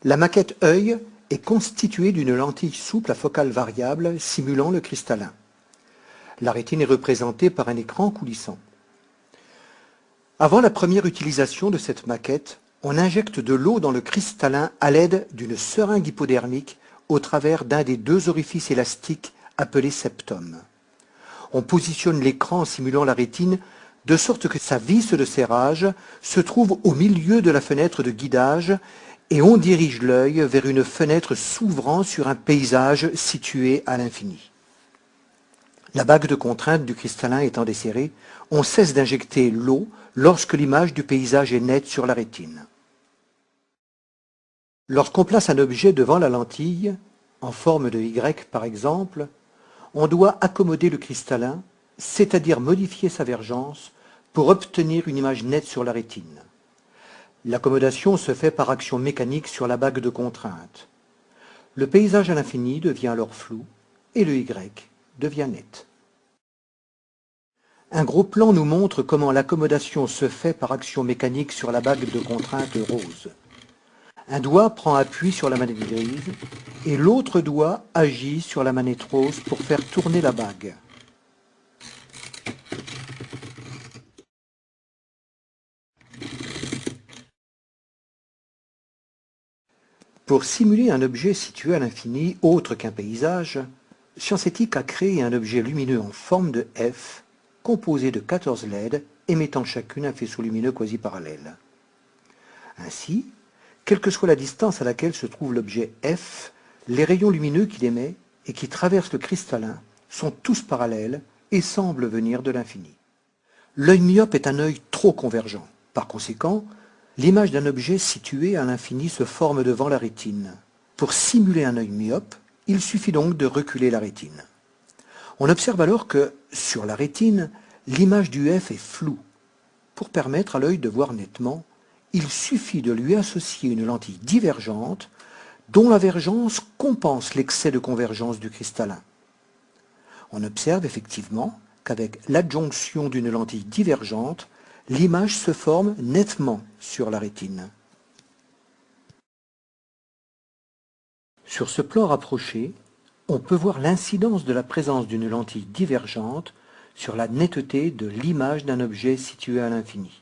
La maquette œil est constituée d'une lentille souple à focale variable simulant le cristallin. La rétine est représentée par un écran coulissant. Avant la première utilisation de cette maquette, on injecte de l'eau dans le cristallin à l'aide d'une seringue hypodermique au travers d'un des deux orifices élastiques appelés septum. On positionne l'écran en simulant la rétine de sorte que sa vis de serrage se trouve au milieu de la fenêtre de guidage et on dirige l'œil vers une fenêtre s'ouvrant sur un paysage situé à l'infini. La bague de contrainte du cristallin étant desserrée, on cesse d'injecter l'eau lorsque l'image du paysage est nette sur la rétine. Lorsqu'on place un objet devant la lentille, en forme de Y par exemple, on doit accommoder le cristallin, c'est-à-dire modifier sa vergence, pour obtenir une image nette sur la rétine. L'accommodation se fait par action mécanique sur la bague de contrainte. Le paysage à l'infini devient alors flou et le Y devient net. Un gros plan nous montre comment l'accommodation se fait par action mécanique sur la bague de contrainte rose. Un doigt prend appui sur la manette grise et l'autre doigt agit sur la manette rose pour faire tourner la bague. Pour simuler un objet situé à l'infini autre qu'un paysage, Sciencetic a créé un objet lumineux en forme de F, composé de 14 LED émettant chacune un faisceau lumineux quasi-parallèle. Ainsi, quelle que soit la distance à laquelle se trouve l'objet F, les rayons lumineux qu'il émet et qui traversent le cristallin sont tous parallèles et semblent venir de l'infini. L'œil myope est un œil trop convergent. Par conséquent, l'image d'un objet situé à l'infini se forme devant la rétine. Pour simuler un œil myope, il suffit donc de reculer la rétine. On observe alors que, sur la rétine, l'image du F est floue. Pour permettre à l'œil de voir nettement, il suffit de lui associer une lentille divergente dont la vergence compense l'excès de convergence du cristallin. On observe effectivement qu'avec l'adjonction d'une lentille divergente, l'image se forme nettement sur la rétine. Sur ce plan rapproché, on peut voir l'incidence de la présence d'une lentille divergente sur la netteté de l'image d'un objet situé à l'infini.